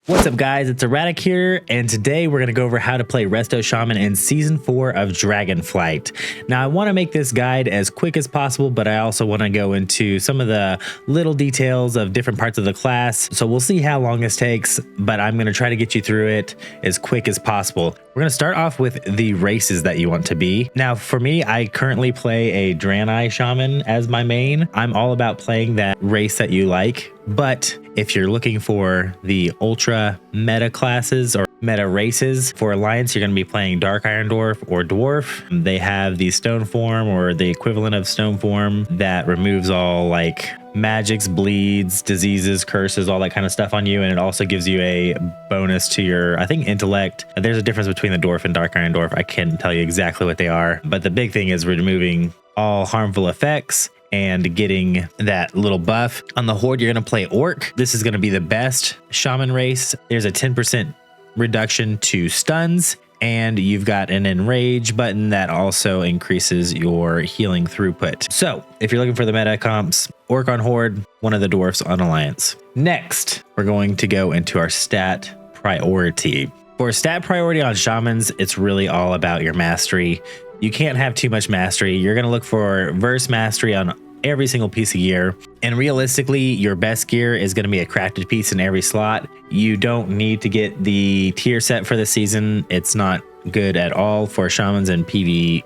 What's up guys, it's Erradic here, and today we're going to go over how to play Resto Shaman in Season 4 of Dragonflight. Now I want to make this guide as quick as possible, but I also want to go into some of the little details of different parts of the class, so we'll see how long this takes, but I'm going to try to get you through it as quick as possible. We're going to start off with the races that you want to be. Now for me, I currently play a Draenei Shaman as my main. I'm all about playing that race that you like, but if you're looking for the ultra meta classes or meta races for Alliance, you're going to be playing Dark Iron Dwarf or Dwarf. They have the Stone form or the equivalent of Stone form that removes all like magics, bleeds, diseases, curses, all that kind of stuff on you, and it also gives you a bonus to your, I think, intellect. There's a difference between the Dwarf and Dark Iron Dwarf. I can't tell you exactly what they are, but the big thing is removing all harmful effects and getting that little buff. On the Horde, you're going to play Orc. This is going to be the best Shaman race. There's a 10% reduction to stuns, and you've got an Enrage button that also increases your healing throughput. So if you're looking for the meta comps, Orc on Horde, one of the Dwarfs on Alliance. Next, we're going to go into our stat priority. For stat priority on Shamans, it's really all about your mastery. You can't have too much mastery. You're going to look for verse mastery on every single piece of gear. And realistically, your best gear is going to be a crafted piece in every slot. You don't need to get the tier set for the season. It's not good at all for Shamans and PvP.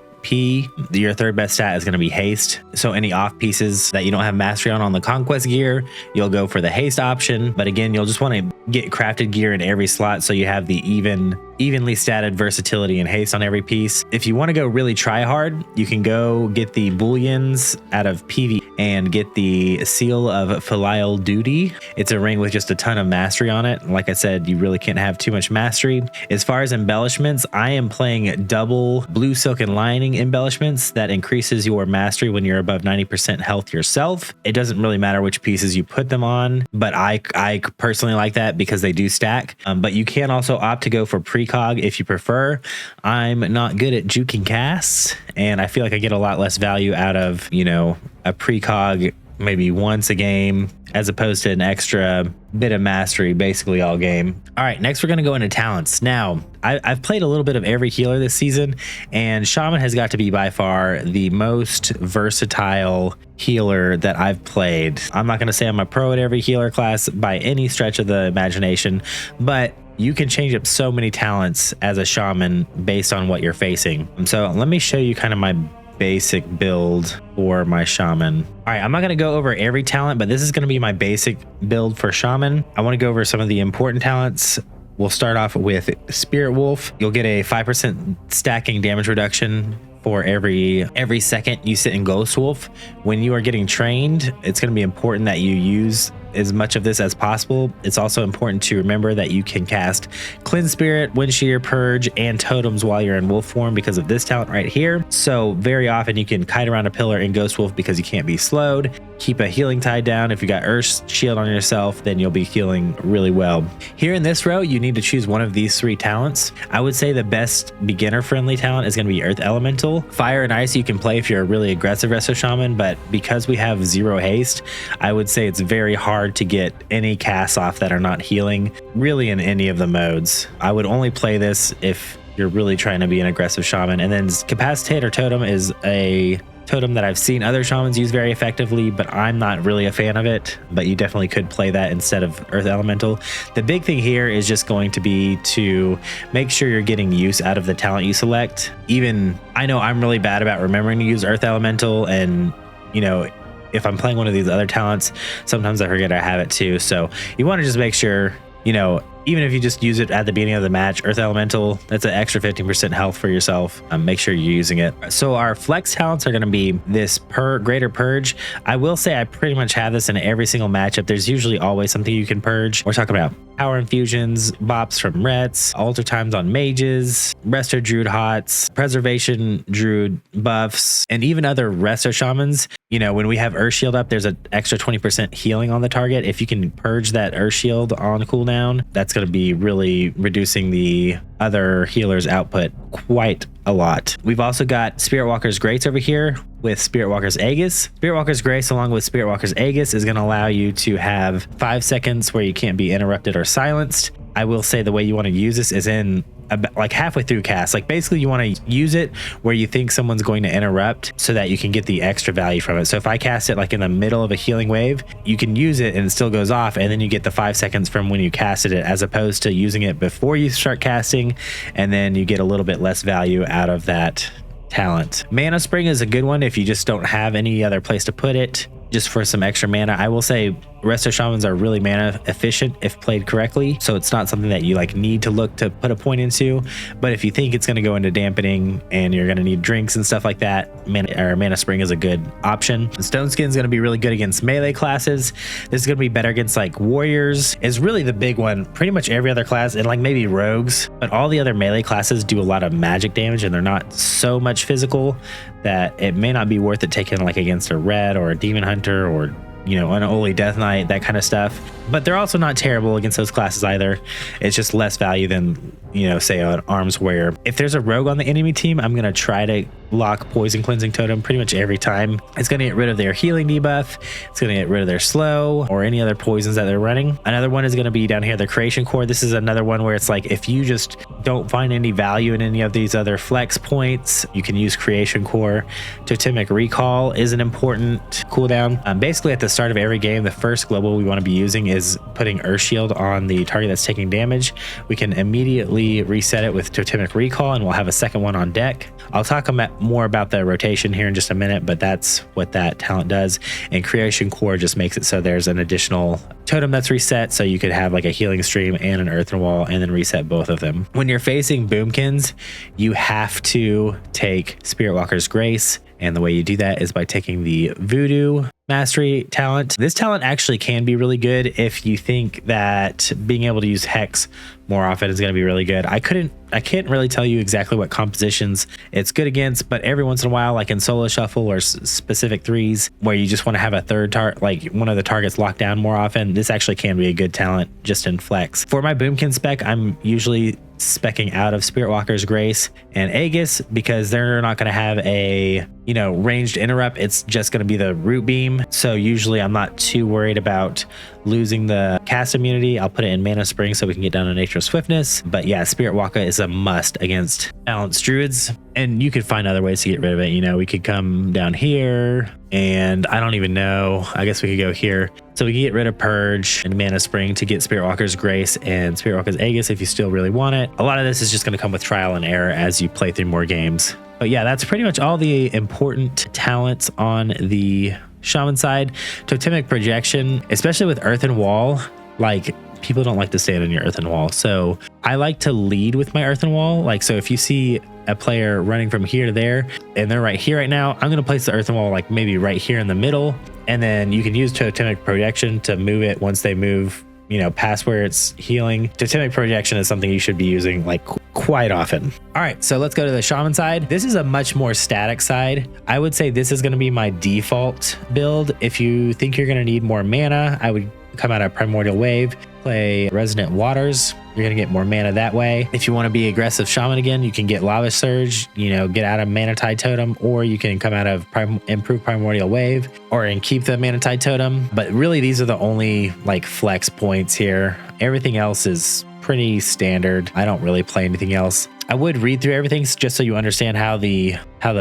Your third best stat is going to be haste. So any off pieces that you don't have mastery on the conquest gear, you'll go for the haste option. But again, you'll just want to get crafted gear in every slot so you have the evenly statted versatility and haste on every piece. If you want to go really try hard, you can go get the bullions out of PV and get the seal of filial duty. It's a ring with just a ton of mastery on it. Like I said, you really can't have too much mastery. As far as embellishments, I am playing double blue silk and lining embellishments that increases your mastery when you're above 90% health yourself. It doesn't really matter which pieces you put them on, but I personally like that because they do stack. But you can also opt to go for precog if you prefer. I'm not good at juking casts, and I feel like I get a lot less value out of, you know, a precog maybe once a game as opposed to an extra bit of mastery basically all game. All right, next we're going to go into talents. Now, I've played a little bit of every healer this season, and Shaman has got to be by far the most versatile healer that I've played. I'm not going to say I'm a pro at every healer class by any stretch of the imagination, but you can change up so many talents as a Shaman based on what you're facing. So let me show you kind of my basic build for my Shaman. All right, I'm not going to go over every talent, but this is going to be my basic build for Shaman. I want to go over some of the important talents. We'll start off with Spirit Wolf. You'll get a 5% stacking damage reduction for every second you sit in Ghost Wolf. When you are getting trained, it's going to be important that you use as much of this as possible. It's also important to remember that you can cast Cleanse Spirit, Wind Shear, Purge, and Totems while you're in Wolf form because of this talent right here. So very often you can kite around a pillar in Ghost Wolf because you can't be slowed. Keep a healing tide down. If you got Earth Shield on yourself, then you'll be healing really well. Here in this row, you need to choose one of these three talents. I would say the best beginner-friendly talent is going to be Earth Elemental. Fire and Ice you can play if you're a really aggressive Resto Shaman, but because we have 0 haste, I would say it's very hard to get any casts off that are not healing, really in any of the modes. I would only play this if you're really trying to be an aggressive Shaman. And then Capacitator Totem is a totem that I've seen other Shamans use very effectively, but I'm not really a fan of it, but you definitely could play that instead of Earth Elemental. The big thing here is just going to be to make sure you're getting use out of the talent you select. Even I know I'm really bad about remembering to use Earth Elemental, and you know, if I'm playing one of these other talents, sometimes I forget I have it too. So you want to just make sure, you know, even if you just use it at the beginning of the match, Earth Elemental, that's an extra 15% health for yourself. Make sure you're using it. So our flex talents are going to be this Greater Purge. I will say I pretty much have this in every single matchup. There's usually always something you can purge. We're talking about power infusions, bops from Rets, alter times on mages, Resto Druid Hots, Preservation Druid buffs, and even other Resto Shamans. You know, when we have Earth Shield up, there's an extra 20% healing on the target. If you can purge that Earth Shield on cooldown, that's going to be really reducing the other healers' output quite a lot. We've also got Spirit Walker's Grace over here with Spirit Walker's Aegis. Spirit Walker's Grace along with Spirit Walker's Aegis is going to allow you to have 5 seconds where you can't be interrupted or silenced. I will say the way you want to use this is in like halfway through cast. Like basically you want to use it where you think someone's going to interrupt so that you can get the extra value from it. So if I cast it like in the middle of a healing wave, you can use it and it still goes off, and then you get the 5 seconds from when you casted it, as opposed to using it before you start casting, and then you get a little bit less value out of that talent. Mana Spring is a good one if you just don't have any other place to put it, just for some extra mana. I will say Resto Shamans are really mana efficient if played correctly, so it's not something that you like need to look to put a point into. But if you think it's going to go into dampening and you're going to need drinks and stuff like that, Mana Spring is a good option. Stone Skin is going to be really good against melee classes. This is going to be better against like warriors is really the big one. Pretty much every other class, and like maybe rogues, but all the other melee classes do a lot of magic damage and they're not so much physical that it may not be worth it taking like against a red or a demon hunter or, you know, an Holy Death Knight, that kind of stuff. But they're also not terrible against those classes either. It's just less value than, you know, say an Arms Warrior. If there's a rogue on the enemy team, I'm going to try to lock Poison Cleansing Totem pretty much every time. It's going to get rid of their healing debuff. It's going to get rid of their slow or any other poisons that they're running. Another one is going to be down here, the Creation Core. This is another one where it's like, if you just don't find any value in any of these other flex points, you can use Creation Core. Totemic Recall is an important cooldown. Basically at the start of every game, the first global we want to be using is putting Earth Shield on the target that's taking damage. We can immediately reset it with Totemic Recall, and we'll have a second one on deck. I'll talk more about the rotation here in just a minute, but that's what that talent does. And Creation Core just makes it so there's an additional totem that's reset, so you could have like a healing stream and an earthen wall and then reset both of them. When you're facing boomkins, you have to take Spirit Walker's Grace, and the way you do that is by taking the Voodoo Mastery talent. This talent actually can be really good if you think that being able to use Hex more often is going to be really good. I can't really tell you exactly what compositions it's good against, but every once in a while, like in solo shuffle or specific threes where you just want to have a third target, like one of the targets locked down more often, this actually can be a good talent just in flex. For my boomkin spec, I'm usually specking out of Spirit Walker's Grace and Aegis because they're not going to have a, you know, ranged interrupt. It's just going to be the root beam. So usually I'm not too worried about losing the cast immunity. I'll put it in Mana Spring so we can get down to Nature Swiftness. But yeah, Spirit Walker is a must against balanced druids, and you could find other ways to get rid of it. You know, we could come down here, and I don't even know, I guess we could go here. So we can get rid of Purge and Mana Spring to get Spirit Walker's Grace and Spirit Walker's Aegis if you still really want it. A lot of this is just going to come with trial and error as you play through more games. But yeah, that's pretty much all the important talents on the Shaman side. Totemic Projection, especially with Earthen Wall, like people don't like to stand on your Earthen Wall. So I like to lead with my Earthen Wall. Like, so if you see a player running from here to there and they're right here right now, I'm going to place the Earthen Wall like maybe right here in the middle. And then you can use Totemic Projection to move it once they move, you know, past where it's healing. Totemic Projection is something you should be using like quite often. All right, so let's go to the Shaman side. This is a much more static side. I would say this is going to be my default build. If you think you're going to need more mana, I would come out of Primordial Wave, play Resonant Waters. You're going to get more mana that way. If you want to be aggressive Shaman again, you can get Lava Surge, you know, get out of Mana Tide Totem, or you can come out of Improved Primordial Wave and keep the Mana Tide Totem. But really, these are the only like flex points here. Everything else is pretty standard. I don't really play anything else. I would read through everything just so you understand how the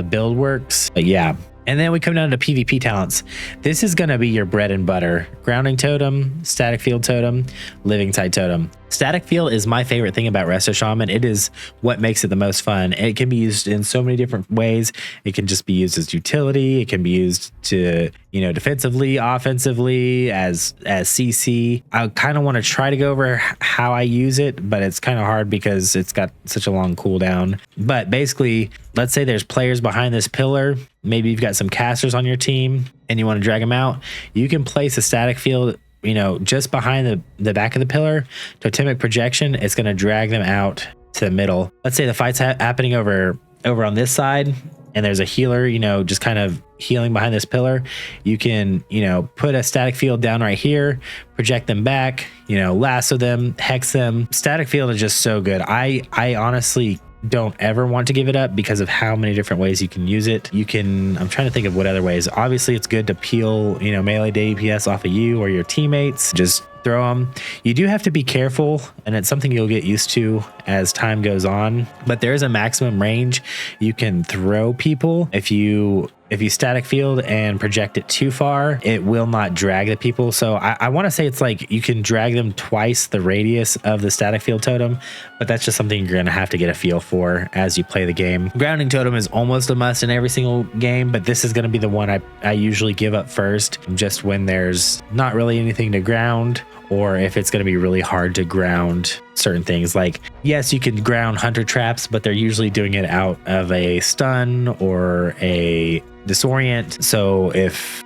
build works. But yeah. And then we come down to PvP talents. This is going to be your bread and butter. Grounding Totem, Static Field Totem, Living Tide Totem. Static Field is my favorite thing about Resto Shaman. It is what makes it the most fun. It can be used in so many different ways. It can just be used as utility. It can be used to, you know, defensively, offensively, as CC. I kind of want to try to go over how I use it, but it's kind of hard because it's got such a long cooldown. But basically, let's say there's players behind this pillar. Maybe you've got some casters on your team and you want to drag them out. You can place a static field, you know, just behind the back of the pillar. Totemic Projection, it's going to drag them out to the middle. Let's say the fight's happening over on this side and there's a healer, you know, just kind of healing behind this pillar. You can, you know, put a static field down right here, project them back, you know, lasso them, hex them. Static field is just so good. I honestly don't ever want to give it up because of how many different ways you can use it. You can, I'm trying to think of what other ways. Obviously, it's good to peel, you know, melee DPS off of you or your teammates. Just throw them. You do have to be careful, and it's something you'll get used to as time goes on, but there is a maximum range you can throw people. If you static field and project it too far, it will not drag the people. So I want to say it's like you can drag them twice the radius of the static field totem, but that's just something you're going to have to get a feel for as you play the game. Grounding totem is almost a must in every single game, but this is going to be the one I usually give up first, just when there's not really anything to ground, or if it's going to be really hard to ground certain things. Like, yes, you can ground hunter traps, but they're usually doing it out of a stun or a disorient. So if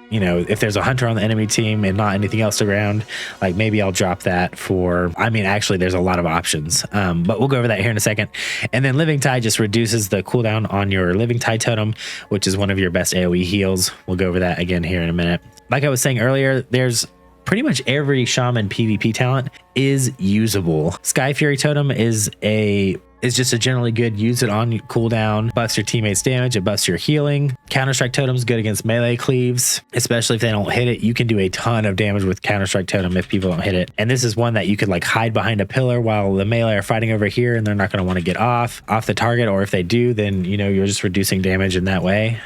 there's a hunter on the enemy team and not anything else to ground, like maybe I'll drop that for, actually there's a lot of options, but we'll go over that here in a second. And then Living Tide just reduces the cooldown on your Living Tide totem, which is one of your best AoE heals. We'll go over that again here in a minute. Like I was saying earlier, there's pretty much every Shaman PvP talent is usable. Sky Fury Totem is just a generally good, use it on cooldown, buffs your teammates damage, it buffs your healing. Counter-Strike Totem's good against melee cleaves, especially if they don't hit it. You can do a ton of damage with Counter-Strike Totem if people don't hit it. And this is one that you could like hide behind a pillar while the melee are fighting over here, and they're not going to want to get off the target, or if they do, then you're just reducing damage in that way.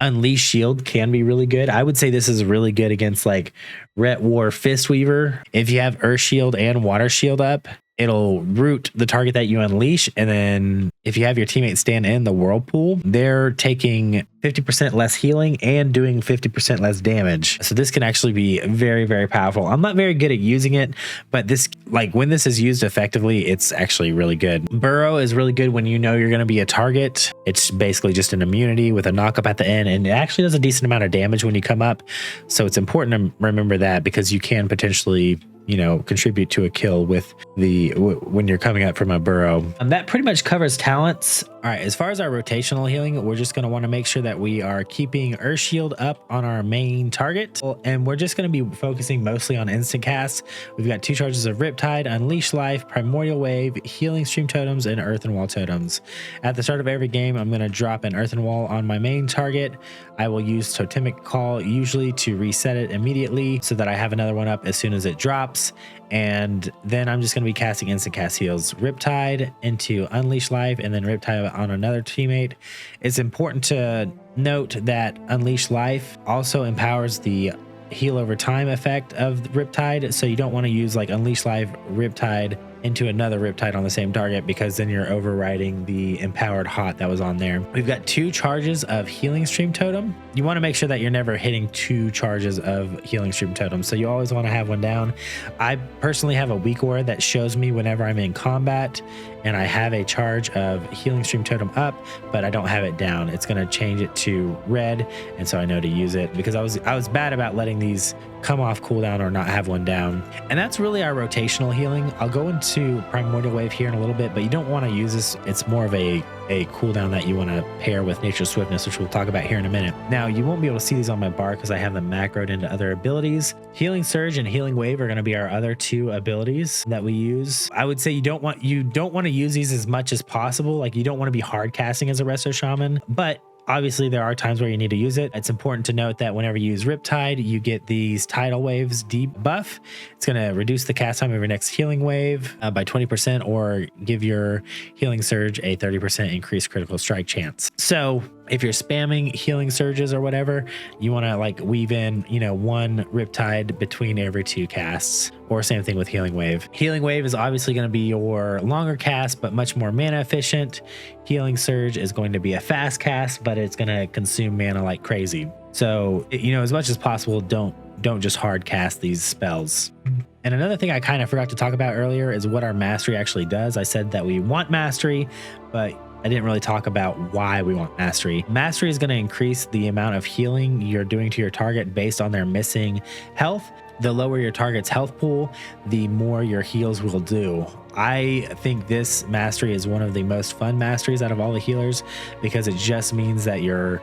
Unleash Shield can be really good. I would say this is really good against like Ret War Fistweaver. If you have Earth Shield and Water Shield up, it'll root the target that you unleash. And then if you have your teammates stand in the whirlpool, they're taking 50% less healing and doing 50% less damage. So this can actually be very, very powerful. I'm not very good at using it, but this, like when this is used effectively, it's actually really good. Burrow is really good when you know you're going to be a target. It's basically just an immunity with a knock up at the end, and it actually does a decent amount of damage when you come up. So it's important to remember that, because you can potentially contribute to a kill with when you're coming up from a burrow. And that pretty much covers talents. All right, as far as our rotational healing, we're just going to want to make sure that we are keeping Earth Shield up on our main target, and we're just going to be focusing mostly on instant casts. We've got 2 charges of Riptide, Unleash Life, Primordial Wave, Healing Stream Totems, and Earthen Wall Totems. At the start of every game, I'm going to drop an Earthen Wall on my main target. I will use Totemic Call usually to reset it immediately so that I have another one up as soon as it drops. And then I'm just going to be casting instant cast heals. Riptide into Unleash Life, and then Riptide on another teammate. It's important to note that Unleash Life also empowers the heal over time effect of Riptide. So you don't want to use like Unleash Life, Riptide into another Riptide on the same target, because then you're overriding the empowered hot that was on there. We've got 2 charges of Healing Stream Totem. You want to make sure that you're never hitting 2 charges of Healing Stream Totem, so you always want to have one down. I personally have a weak aura that shows me whenever I'm in combat and I have a charge of Healing Stream Totem up, but I don't have it down. It's going to change it to red, and so I know to use it, because I was bad about letting these come off cooldown or not have one down. And that's really our rotational healing. I'll go into Primordial Wave here in a little bit, but you don't want to use this. It's more of a cooldown that you want to pair with Nature's Swiftness, which we'll talk about here in a minute. Now, you won't be able to see these on my bar because I have them macroed into other abilities. Healing Surge and Healing Wave are going to be our other 2 abilities that we use. I would say you don't want to use these as much as possible. Like, you don't want to be hard casting as a Resto Shaman, but obviously there are times where you need to use it. It's important to note that whenever you use Riptide, you get these Tidal Waves debuff. It's going to reduce the cast time of your next healing wave by 20%, or give your Healing Surge a 30% increased critical strike chance. So if you're spamming Healing Surges or whatever, you want to like weave in, 1 Riptide between every 2 casts, or same thing with Healing Wave. Healing Wave is obviously going to be your longer cast, but much more mana efficient. Healing Surge is going to be a fast cast, but it's going to consume mana like crazy. So, as much as possible, don't just hard cast these spells. And another thing I kind of forgot to talk about earlier is what our mastery actually does. I said that we want mastery, but I didn't really talk about why we want mastery. Mastery is going to increase the amount of healing you're doing to your target based on their missing health. The lower your target's health pool, the more your heals will do. I think this mastery is one of the most fun masteries out of all the healers, because it just means that you're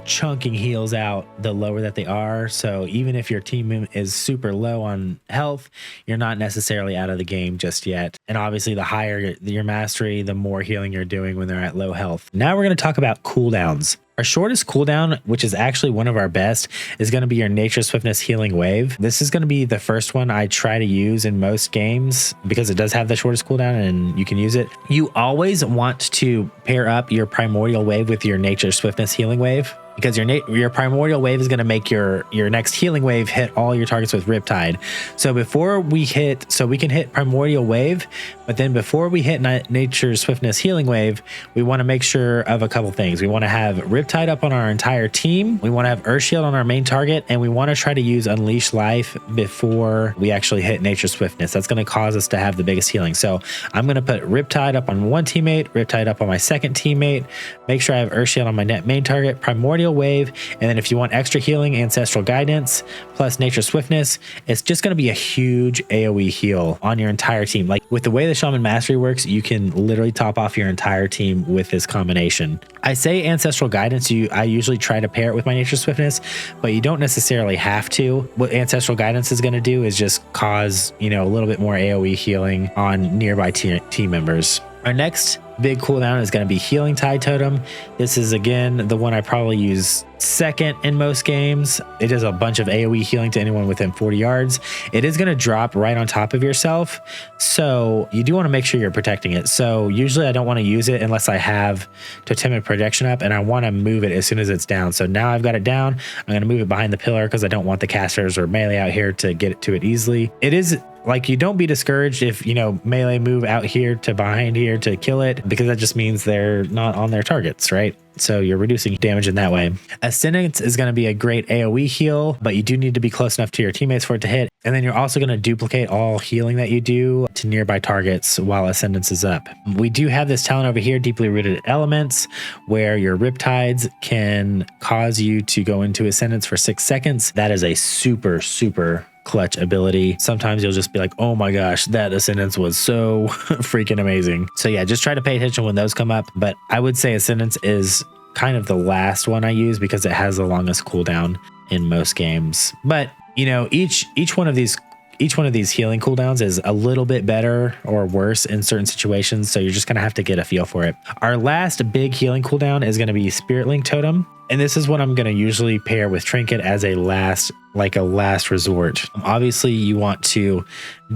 chunking heals out the lower that they are. So even if your team is super low on health, you're not necessarily out of the game just yet. And obviously the higher your mastery, the more healing you're doing when they're at low health. Now we're going to talk about cooldowns. Our shortest cooldown, which is actually one of our best, is going to be your Nature Swiftness Healing Wave. This is going to be the first one I try to use in most games because it does have the shortest cooldown and you can use it. You always want to pair up your Primordial Wave with your Nature Swiftness Healing Wave, because your Primordial Wave is going to make your next healing wave hit all your targets with Riptide. So before we hit, so we can hit Primordial Wave, but then before we hit Nature's Swiftness Healing Wave, we want to make sure of a couple things. We want to have Riptide up on our entire team. We want to have Earth Shield on our main target, and we want to try to use Unleash Life before we actually hit Nature's Swiftness. That's going to cause us to have the biggest healing. So I'm going to put Riptide up on one teammate, Riptide up on my second teammate, make sure I have Earth Shield on my main target, Primordial Wave, and then if you want extra healing, Ancestral Guidance plus Nature Swiftness, it's just going to be a huge AoE heal on your entire team. Like with the way the Shaman Mastery works, you can literally top off your entire team with this combination. I say Ancestral Guidance, I usually try to pair it with my Nature Swiftness, but you don't necessarily have to. What Ancestral Guidance is going to do is just cause, a little bit more AoE healing on nearby team members. Our next big cooldown is going to be Healing Tide Totem. This is again the one I probably use second in most games. It does a bunch of AoE healing to anyone within 40 yards. It is going to drop right on top of yourself, so you do want to make sure you're protecting it. So usually I don't want to use it unless I have Totemic Projection up, and I want to move it as soon as it's down. So now I've got it down, I'm going to move it behind the pillar because I don't want the casters or melee out here to get to it easily. It is like, you don't be discouraged if melee move out here to behind here to kill it, because that just means they're not on their targets, right? So you're reducing damage in that way. Ascendance is going to be a great AoE heal, but you do need to be close enough to your teammates for it to hit. And then you're also going to duplicate all healing that you do to nearby targets while Ascendance is up. We do have this talent over here, Deeply Rooted Elements, where your Riptides can cause you to go into Ascendance for 6 seconds. That is a super, super clutch ability. Sometimes you'll just be like, oh my gosh, that Ascendance was so freaking amazing. So yeah, just try to pay attention when those come up. But I would say Ascendance is kind of the last one I use because it has the longest cooldown in most games. But each one of these healing cooldowns is a little bit better or worse in certain situations, so you're just gonna have to get a feel for it. Our last big healing cooldown is gonna be Spirit Link Totem, and this is what I'm gonna usually pair with Trinket as a last resort. Obviously you want to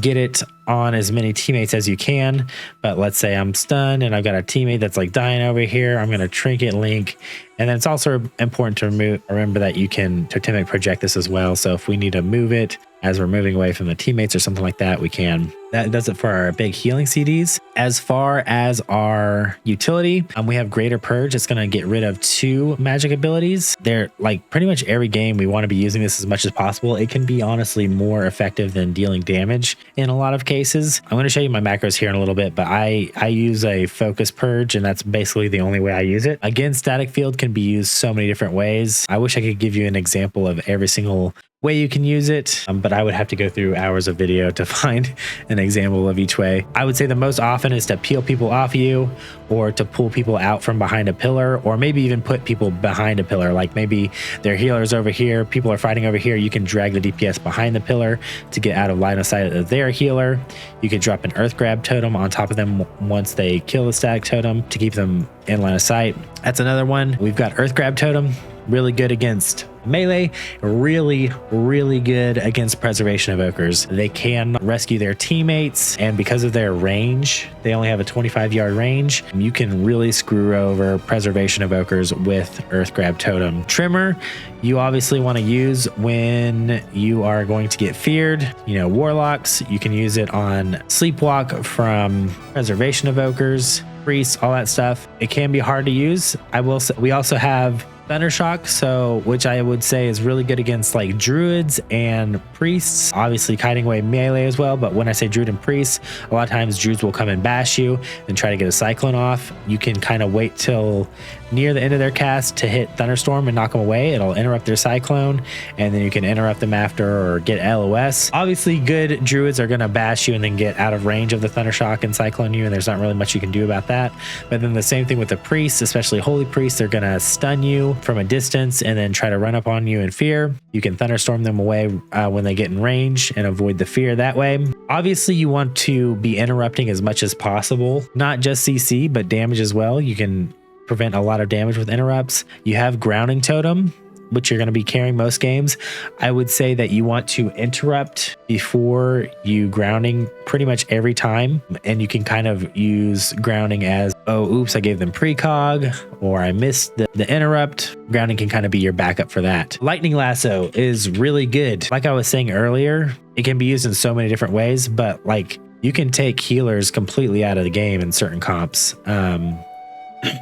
get it on as many teammates as you can, but let's say I'm stunned and I've got a teammate that's like dying over here, I'm gonna Trinket Link. And then it's also important to remember that you can Totemic Project this as well. So if we need to move it as we're moving away from the teammates or something like that, we can. That does it for our big healing CDs. As far as our utility, we have Greater Purge. It's going to get rid of 2 magic abilities. They're like pretty much every game we want to be using this as much as possible. It can be honestly more effective than dealing damage in a lot of cases. I'm going to show you my macros here in a little bit, but I use a Focus Purge, and that's basically the only way I use it. Again, Static Field can be used so many different ways. I wish I could give you an example of every single way you can use it, but I would have to go through hours of video to find an example of each way. I would say the most often is to peel people off you, or to pull people out from behind a pillar, or maybe even put people behind a pillar. Like maybe their healers over here, people are fighting over here, you can drag the DPS behind the pillar to get out of line of sight of their healer. You could drop an Earth Grab Totem on top of them once they kill the Static Totem to keep them in line of sight. That's another one. We've got Earth Grab Totem, really good against melee, really good against Preservation Evokers. They can rescue their teammates, and because of their range, they only have a 25-yard range. You can really screw over Preservation Evokers with Earth Grab Totem. Trimmer, you obviously want to use when you are going to get feared. Warlocks, you can use it on Sleepwalk from Preservation Evokers, priests, all that stuff. It can be hard to use. I will say we also have Thundershock, which I would say is really good against like druids and priests. Obviously kiting away melee as well, but when I say druid and priests, a lot of times druids will come and bash you and try to get a cyclone off. You can kind of wait till near the end of their cast to hit Thunderstorm and knock them away. It'll interrupt their cyclone, and then you can interrupt them after or get LOS. Obviously good druids are going to bash you and then get out of range of the Thundershock and cyclone you, and there's not really much you can do about that. But then the same thing with the priests, especially holy priests, they're going to stun you from a distance and then try to run up on you in fear. You can Thunderstorm them away when they get in range and avoid the fear that way. Obviously you want to be interrupting as much as possible, not just CC but damage as well. You can prevent a lot of damage with interrupts. You have Grounding Totem, which you're going to be carrying most games. I would say that you want to interrupt before you grounding pretty much every time. And you can kind of use grounding as, oh, oops, I gave them precog, or I missed the interrupt. Grounding can kind of be your backup for that. Lightning Lasso is really good. Like I was saying earlier, it can be used in so many different ways, but like you can take healers completely out of the game in certain comps.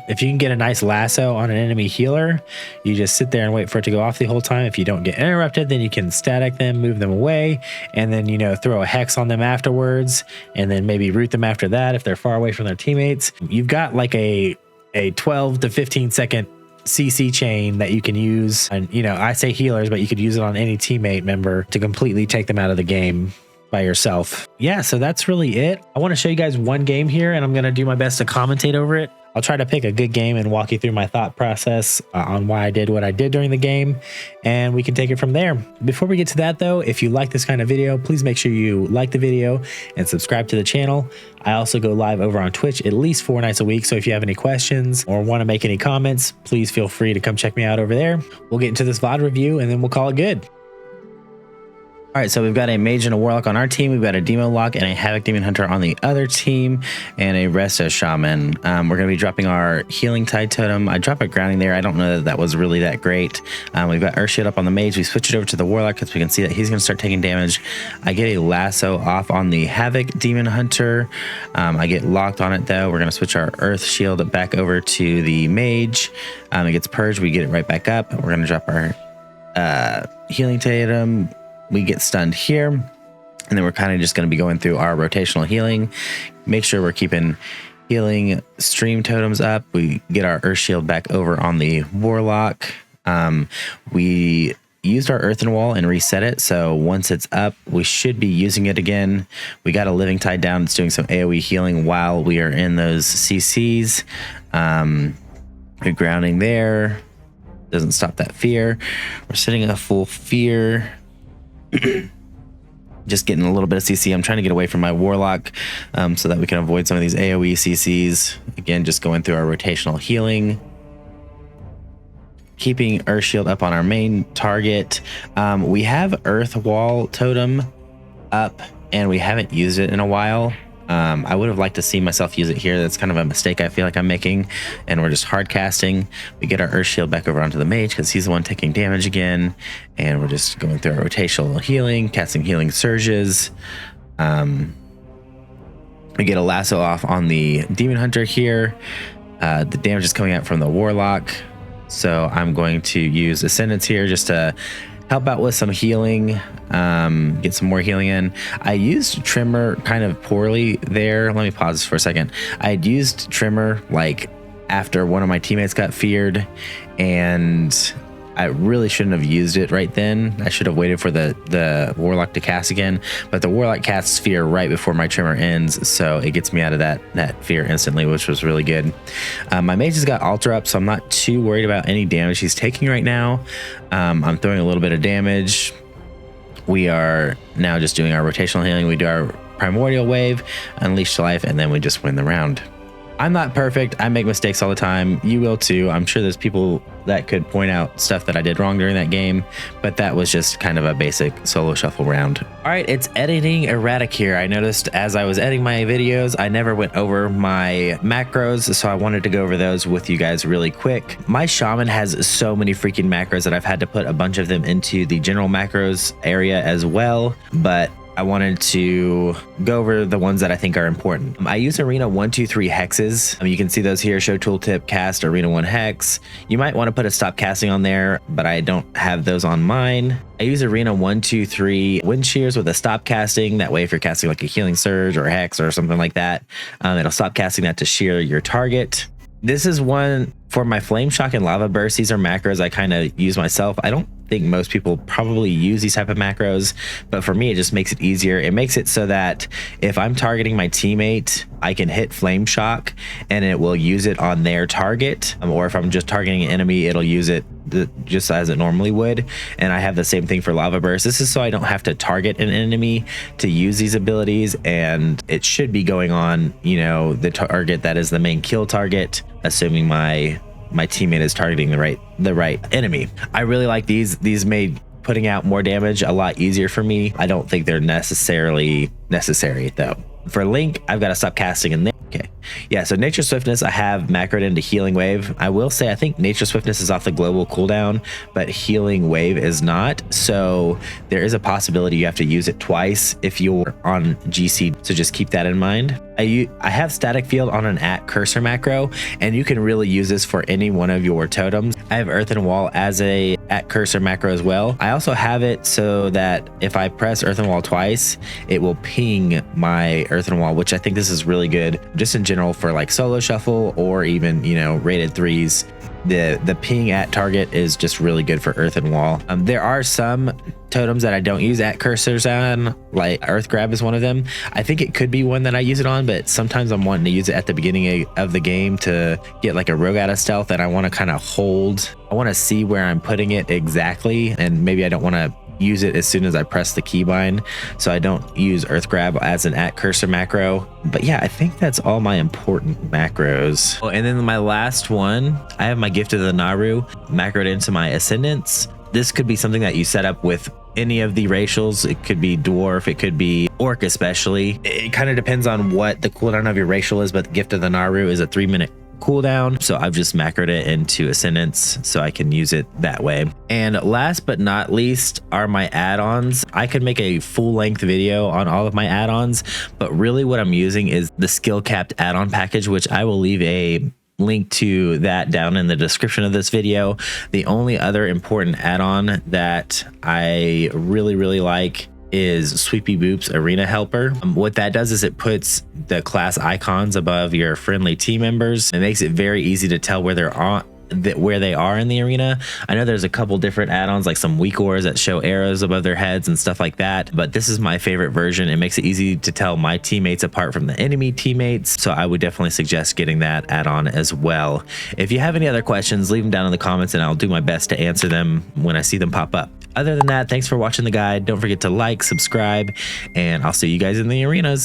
If you can get a nice lasso on an enemy healer, you just sit there and wait for it to go off the whole time. If you don't get interrupted, then you can static them, move them away, and then, you know, throw a hex on them afterwards, and then maybe root them after that if they're far away from their teammates. You've got like a 12 to 15 second CC chain that you can use. And, you know, I say healers, but you could use it on any teammate member to completely take them out of the game by yourself. Yeah, so that's really it. I want to show you guys one game here, and I'm going to do my best to commentate over it. I'll try to pick a good game and walk you through my thought process on why I did what I did during the game, and we can take it from there. Before we get to that though, if you like this kind of video, please make sure you like the video and subscribe to the channel. I also go live over on Twitch at least 4 nights a week, so if you have any questions or want to make any comments, please feel free to come check me out over there. We'll get into this VoD review and then we'll call it good. All right, so we've got a mage and a warlock on our team. We've got a demo lock and a havoc demon hunter on the other team, and a resto shaman. We're going to be dropping our healing tide totem. I dropped a grounding there. I don't know that that was really that great. We've got earth shield up on the mage. We switch it over to the warlock because we can see that he's going to start taking damage. I get a lasso off on the havoc demon hunter. I get locked on it though. We're going to switch our earth shield back over to the mage. It gets purged. We get it right back up. We're going to drop our healing totem. We get stunned here, and then we're kind of just going to be going through our rotational healing. Make sure we're keeping healing stream totems up. We get our earth shield back over on the warlock. We used our earthen wall and reset it, so once it's up, we should be using it again. We got a living tide down. It's doing some AoE healing while we are in those CCs. We're grounding there. Doesn't stop that fear. We're sitting a full fear. Just getting a little bit of CC. I'm trying to get away from my warlock so that we can avoid some of these AoE CCs. Again, just going through our rotational healing. Keeping Earth Shield up on our main target. We have Earth Wall Totem up, and we haven't used it in a while. I would have liked to see myself use it here. That's kind of a mistake I feel like I'm making, and we're just hard casting. We get our Earth Shield back over onto the mage because he's the one taking damage again, and we're just going through our rotational healing, casting healing surges. We get a lasso off on the demon hunter here. The damage is coming out from the warlock, so I'm going to use Ascendance here just to help out with some healing, get some more healing in. I used Trimmer kind of poorly there. Let me pause this for a second. I had used Trimmer like after one of my teammates got feared, and I really shouldn't have used it right then. I should have waited for the warlock to cast again, but the warlock casts fear right before my Trimmer ends, so it gets me out of that fear instantly, which was really good. My mage has got altar up, so I'm not too worried about any damage he's taking right now. I'm throwing a little bit of damage. We are now just doing our rotational healing. We do our primordial wave, unleash life, and then we just win the round. I'm not perfect. I make mistakes all the time. You will too. I'm sure there's people that could point out stuff that I did wrong during that game, but that was just kind of a basic solo shuffle round. All right, it's editing Erradic here. I noticed as I was editing my videos, I never went over my macros, so I wanted to go over those with you guys really quick. My Shaman has so many freaking macros that I've had to put a bunch of them into the general macros area as well, but I wanted to go over the ones that I think are important. I use Arena 1, 2, 3 hexes. You can see those here, show tooltip, cast Arena 1 hex. You might want to put a stop casting on there, but I don't have those on mine. I use Arena 1, 2, 3 wind shears with a stop casting. That way, if you're casting like a healing surge or a hex or something like that, it'll stop casting that to shear your target. This is one for my flame shock and lava burst. These are macros I kind of use myself. I don't think most people probably use these type of macros, but for me, it just makes it easier. It makes it so that if I'm targeting my teammate, I can hit flame shock and it will use it on their target. Or if I'm just targeting an enemy, it'll use it just as it normally would. And I have the same thing for Lava Burst. This is so I don't have to target an enemy to use these abilities, and it should be going on, you know, the target that is the main kill target, assuming my teammate is targeting the right enemy. I really like these. These made putting out more damage a lot easier for me. I don't think they're necessarily necessary though. For Link, I've got to stop casting in there. Okay. Yeah, so Nature Swiftness, I have macroed into Healing Wave. I will say, I think Nature Swiftness is off the global cooldown, but Healing Wave is not. So there is a possibility you have to use it twice if you're on GC. So just keep that in mind. I have Static Field on an @cursor macro, and you can really use this for any one of your totems. I have Earthen Wall as a @cursor macro as well. I also have it so that if I press Earthen Wall twice, it will ping my Earthen Wall, which I think this is really good just in general for like solo shuffle or even, you know, rated 3s. The ping at target is just really good for Earthen Wall. There are some totems that I don't use @cursors on, like Earth Grab is one of them. I think it could be one that I use it on, but sometimes I'm wanting to use it at the beginning of the game to get like a rogue out of stealth, and I want to kind of hold. I want to see where I'm putting it exactly, and maybe I don't want to use it as soon as I press the keybind, so I don't use Earth Grab as an @cursor macro. But yeah, I think that's all my important macros. Oh, and then my last one, I have my Gift of the Naaru macroed into my Ascendance. This could be something that you set up with any of the racials. It could be dwarf, it could be orc especially. It kind of depends on what the cooldown of your racial is, but the Gift of the Naaru is a 3-minute cooldown, so I've just macroed it into Ascendance so I can use it that way. And last but not least are my add-ons. I could make a full-length video on all of my add-ons, but really what I'm using is the skill capped add-on package, which I will leave a link to that down in the description of this video. The only other important add-on that I really like is Sweepy Boop's Arena Helper. What that does is it puts the class icons above your friendly team members. It makes it very easy to tell where they are in the arena. I know there's a couple different add-ons, like some weak ores that show arrows above their heads and stuff like that, but this is my favorite version. It makes it easy to tell my teammates apart from the enemy teammates, so I would definitely suggest getting that add-on as well. If you have any other questions, leave them down in the comments and I'll do my best to answer them when I see them pop up. Other than that, thanks for watching the guide. Don't forget to like, subscribe, and I'll see you guys in the arenas.